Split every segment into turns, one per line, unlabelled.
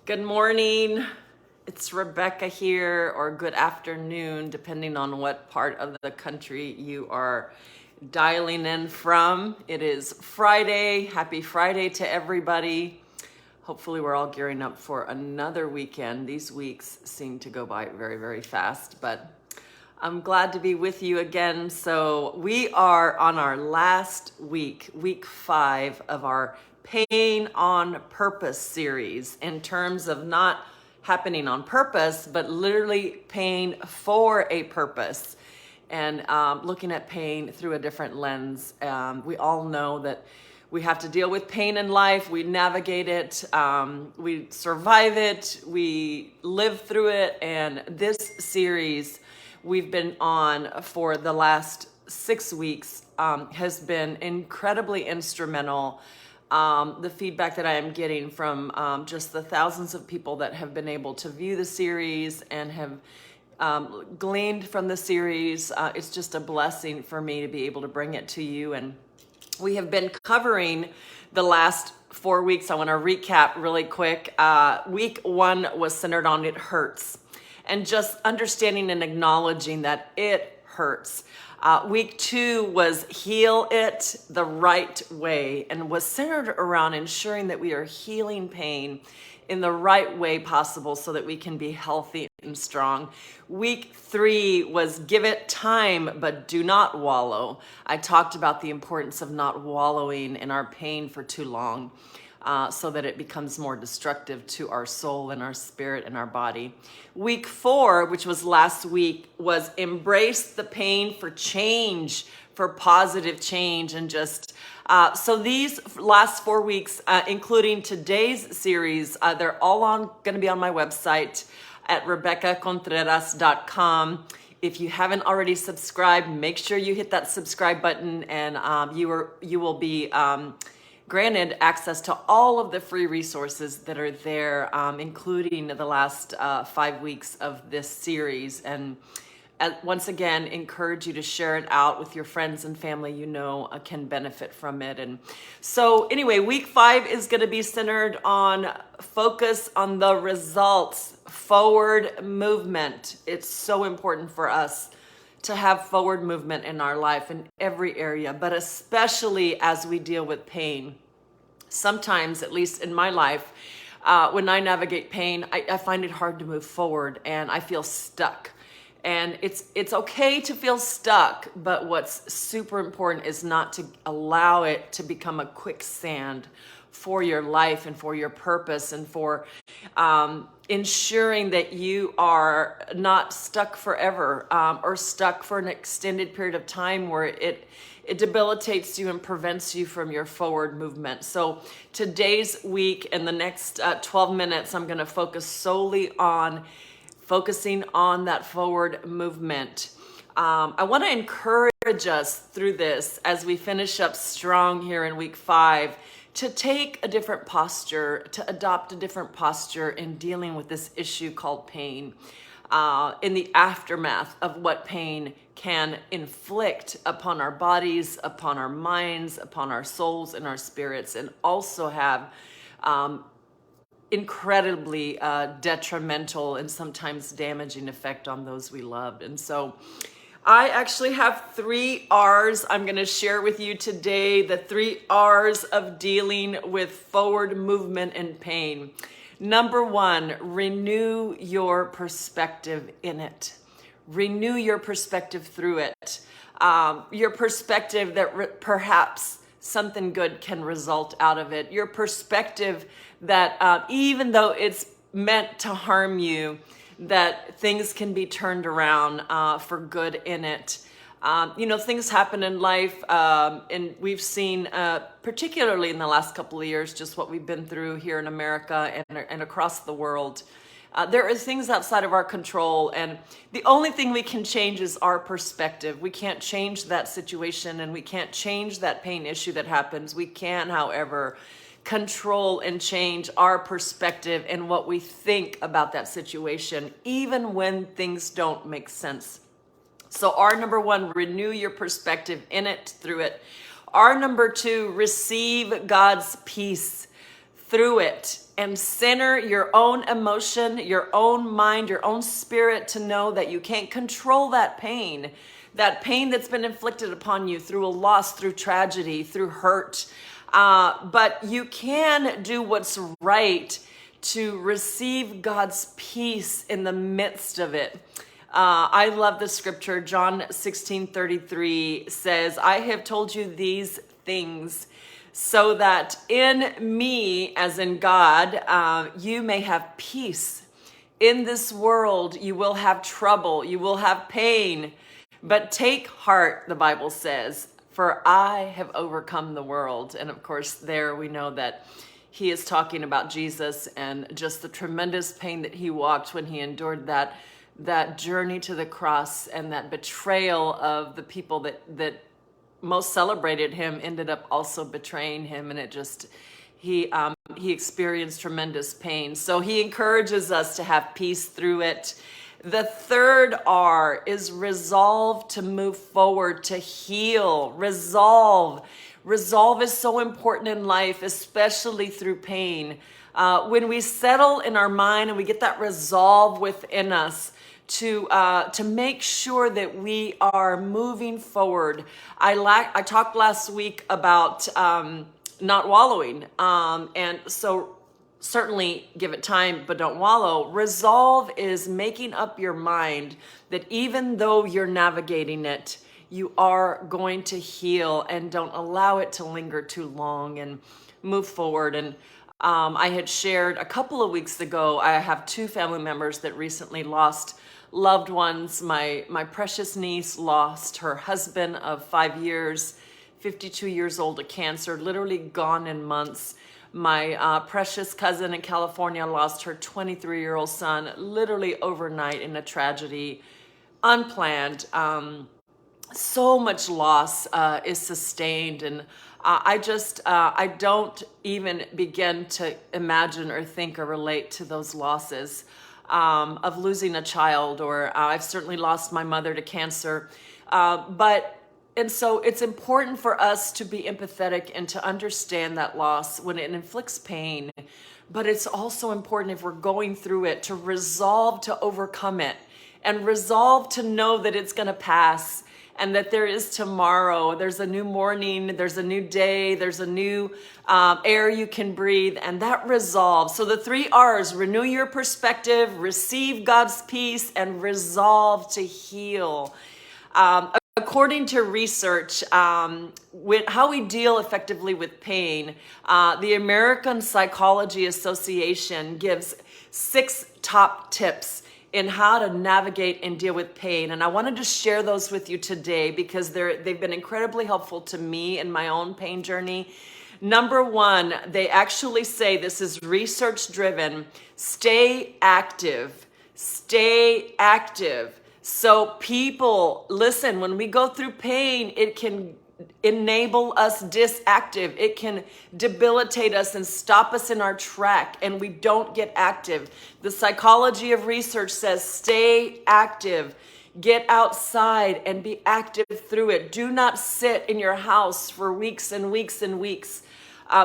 Good morning. It's Rebecca here, or good afternoon, depending on what part of the country you are dialing in from. It is Friday. Happy Friday to everybody. Hopefully, we're all gearing up for another weekend. These weeks seem to go by very, very fast, but I'm glad to be with you again. So we are on our last week, week 5 of our Pain on Purpose series, in terms of not happening on purpose, but literally pain for a purpose, and looking at pain through a different lens. We all know that we have to deal with pain in life. We navigate it, we survive it, we live through it. And this series we've been on for the last 6 weeks has been incredibly instrumental. The feedback that I am getting from just the thousands of people that have been able to view the series and have gleaned from the series, it's just a blessing for me to be able to bring it to you. And we have been covering the last 4 weeks. I want to recap really quick. Week 1 was centered on it hurts, and just understanding and acknowledging that it hurts. Week 2 was heal it the right way, and was centered around ensuring that we are healing pain in the right way possible so that we can be healthy and strong. Week 3 was give it time, but do not wallow. I talked about the importance of not wallowing in our pain for too long, so that it becomes more destructive to our soul and our spirit and our body. Week 4, which was last week, was embrace the pain for change, for positive change. And just so these last 4 weeks, including today's series, they're all going to be on my website at RebeccaContreras.com. If you haven't already subscribed, make sure you hit that subscribe button, and you will be granted access to all of the free resources that are there, including the last 5 weeks of this series. And once again, encourage you to share it out with your friends and family you know can benefit from it. And so anyway, week 5 is going to be centered on focus on the results, forward movement. It's so important for us to have forward movement in our life in every area, but especially as we deal with pain. Sometimes, at least in my life, when I navigate pain, I find it hard to move forward, and I feel stuck. And it's okay to feel stuck, but what's super important is not to allow it to become a quicksand for your life and for your purpose, and for ensuring that you are not stuck forever, or stuck for an extended period of time where it debilitates you and prevents you from your forward movement. So today's week and the next 12 minutes, I'm going to focus solely on focusing on that forward movement. I want to encourage us through this as we finish up strong here in week 5 to take a different posture, to adopt a different posture in dealing with this issue called pain, in the aftermath of what pain can inflict upon our bodies, upon our minds, upon our souls and our spirits, and also have incredibly detrimental and sometimes damaging effect on those we loved. And so I actually have 3 R's I'm going to share with you today, the 3 R's of dealing with forward movement and pain. Number 1, renew your perspective in it. Renew your perspective through it. Your perspective that perhaps something good can result out of it. Your perspective that even though it's meant to harm you, that things can be turned around for good in it. Things happen in life, and we've seen, particularly in the last couple of years, just what we've been through here in America and across the world. There are things outside of our control, and the only thing we can change is our perspective. We can't change that situation, and we can't change that pain issue that happens. We can, however, control and change our perspective and what we think about that situation, even when things don't make sense. So R number 1, renew your perspective in it, through it. R number 2, receive God's peace through it and center your own emotion, your own mind, your own spirit to know that you can't control that pain that's been inflicted upon you through a loss, through tragedy, through hurt. But you can do what's right to receive God's peace in the midst of it. I love the scripture. John 16:33 says, I have told you these things so that in me, as in God, you may have peace. In this world, you will have trouble, you will have pain, but take heart, the Bible says, for I have overcome the world. And of course, there we know that he is talking about Jesus and just the tremendous pain that he walked when he endured that journey to the cross, and that betrayal of the people that most celebrated him ended up also betraying him. And it just, he experienced tremendous pain. So he encourages us to have peace through it. The third R is resolve to move forward, to heal. Resolve. Resolve is so important in life, especially through pain. When we settle in our mind and we get that resolve within us to make sure that we are moving forward. I talked last week about not wallowing, and so certainly give it time, but don't wallow. Resolve is making up your mind that even though you're navigating it, you are going to heal, and don't allow it to linger too long, and move forward. And I had shared a couple of weeks ago, I have two family members that recently lost loved ones. My precious niece lost her husband of 5 years, 52 years old, of cancer, literally gone in months. My precious cousin in California lost her 23-year-old son, literally overnight in a tragedy, unplanned. So much loss is sustained, and I don't even begin to imagine or think or relate to those losses of losing a child, or I've certainly lost my mother to cancer. And so it's important for us to be empathetic and to understand that loss when it inflicts pain. But it's also important, if we're going through it, to resolve to overcome it, and resolve to know that it's going to pass, and that there is tomorrow. There's a new morning, there's a new day, there's a new air you can breathe, and that resolve. So the 3 R's: renew your perspective, receive God's peace, and resolve to heal. According to research, with how we deal effectively with pain, the American Psychology Association gives 6 top tips in how to navigate and deal with pain. And I wanted to share those with you today because they've been incredibly helpful to me in my own pain journey. Number 1, they actually say, this is research driven, stay active. Stay active. So people, listen, when we go through pain, it can enable us disactive. It can debilitate us and stop us in our track, and we don't get active. The psychology of research says stay active. Get outside and be active through it. Do not sit in your house for weeks and weeks and weeks.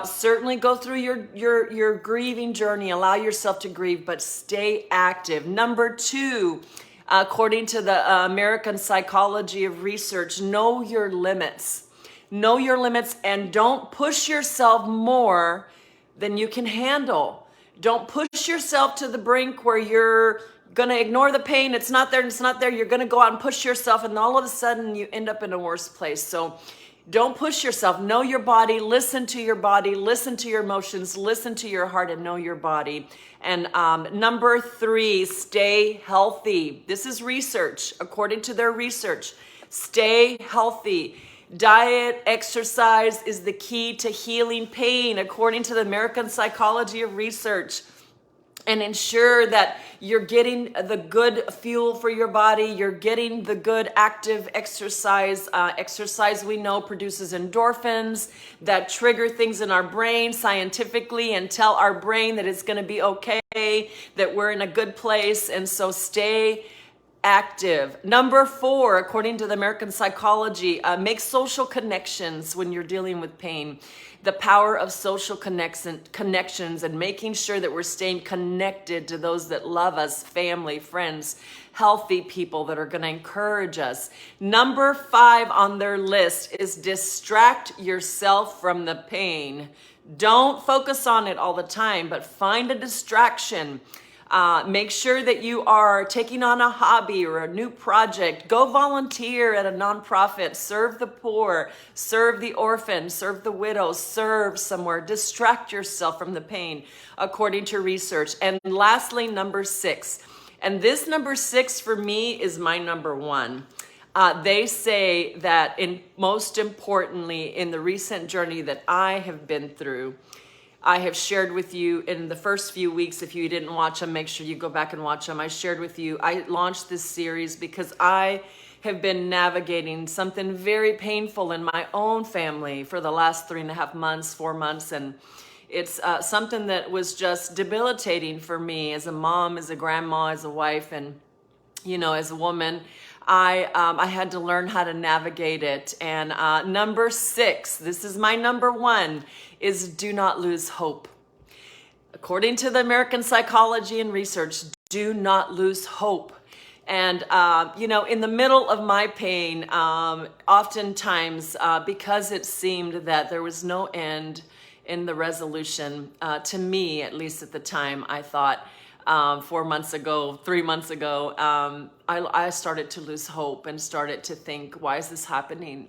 Certainly go through your grieving journey. Allow yourself to grieve, but stay active. Number 2, according to the American Psychology of Research, know your limits. Know your limits, and don't push yourself more than you can handle. Don't push yourself to the brink where you're going to ignore the pain. It's not there. It's not there. You're going to go out and push yourself, and all of a sudden you end up in a worse place. So don't push yourself. Know your body. Listen to your body. Listen to your emotions. Listen to your heart, and know your body. And number 3, stay healthy. This is research. According to their research, stay healthy. Diet, exercise is the key to healing pain, according to the American Psychology of Research. And ensure that you're getting the good fuel for your body. You're getting the good active exercise. Exercise, we know, produces endorphins that trigger things in our brain scientifically and tell our brain that it's going to be okay, that we're in a good place. And so stay active. Number 4, according to the American Psychology, make social connections when you're dealing with pain. The power of social connections and making sure that we're staying connected to those that love us, family, friends, healthy people that are going to encourage us. Number 5 on their list is distract yourself from the pain. Don't focus on it all the time, but find a distraction. Make sure that you are taking on a hobby or a new project. Go volunteer at a nonprofit. Serve the poor, serve the orphan, serve the widow, serve somewhere. Distract yourself from the pain, according to research. And lastly, number 6. And this number 6 for me is my number 1. They say that most importantly, in the recent journey that I have been through, I have shared with you in the first few weeks. If you didn't watch them, make sure you go back and watch them. I shared with you, I launched this series because I have been navigating something very painful in my own family for the last 3.5 months, 4 months. And it's something that was just debilitating for me as a mom, as a grandma, as a wife, and, you know, as a woman. I had to learn how to navigate it. And number 6, this is my number 1, is do not lose hope. According to the American Psychology and research, do not lose hope. And, you know, in the middle of my pain, oftentimes, because it seemed that there was no end in the resolution, to me, at least at the time, I thought, 4 months ago, 3 months ago, I started to lose hope and started to think, why is this happening?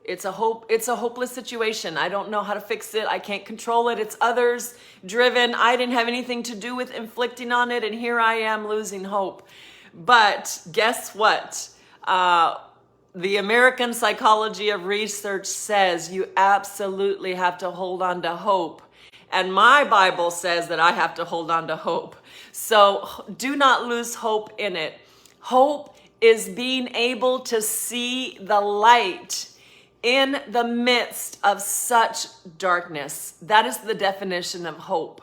It's a hopeless situation. I don't know how to fix it. I can't control it. It's others driven. I didn't have anything to do with inflicting on it. And here I am losing hope. But guess what? The American Psychology of Research says you absolutely have to hold on to hope. And my Bible says that I have to hold on to hope. So do not lose hope in it. Hope is being able to see the light in the midst of such darkness. That is the definition of hope.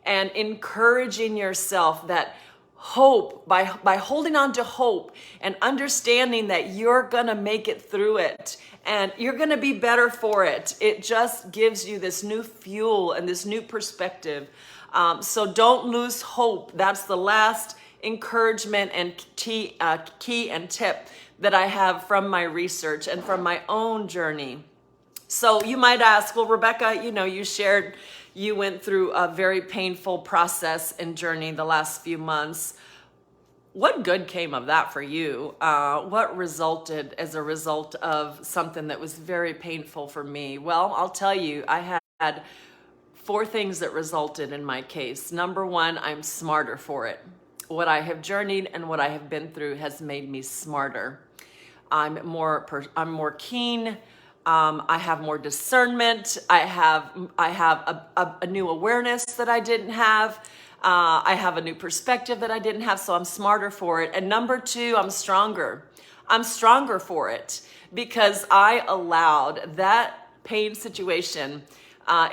And encouraging yourself that hope, by holding on to hope and understanding that you're going to make it through it and you're going to be better for it. It just gives you this new fuel and this new perspective. So don't lose hope. That's the last encouragement and key and tip that I have from my research and from my own journey. So you might ask, well, Rebecca, you know, you shared you went through a very painful process and journey the last few months. What good came of that for you? What resulted as a result of something that was very painful for me? Well, I'll tell you, I had 4 things that resulted in my case. Number 1, I'm smarter for it. What I have journeyed and what I have been through has made me smarter. I'm more keen. I have more discernment. I have a new awareness that I didn't have. I have a new perspective that I didn't have, so I'm smarter for it. And number 2, I'm stronger. I'm stronger for it because I allowed that pain situation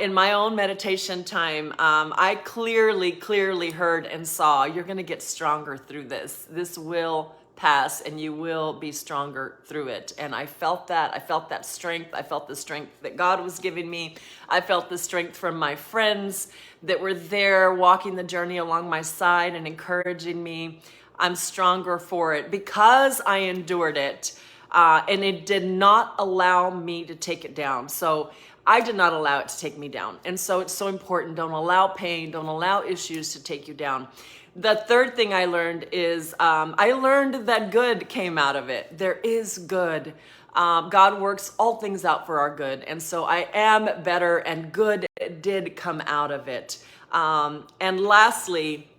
in my own meditation time. I clearly heard and saw, you're going to get stronger through this. This will pass and you will be stronger through it. And I felt that. I felt that strength. I felt the strength that God was giving me. I felt the strength from my friends that were there walking the journey along my side and encouraging me. I'm stronger for it because I endured it. And it did not allow me to take it down. So I did not allow it to take me down. And so it's so important. Don't allow pain. Don't allow issues to take you down. The third thing I learned is I learned that good came out of it. There is good. God works all things out for our good. And so I am better and good did come out of it. And lastly,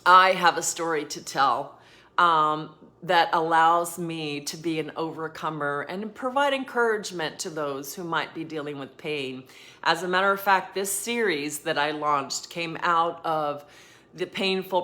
I have a story to tell that allows me to be an overcomer and provide encouragement to those who might be dealing with pain. As a matter of fact, this series that I launched came out of the painful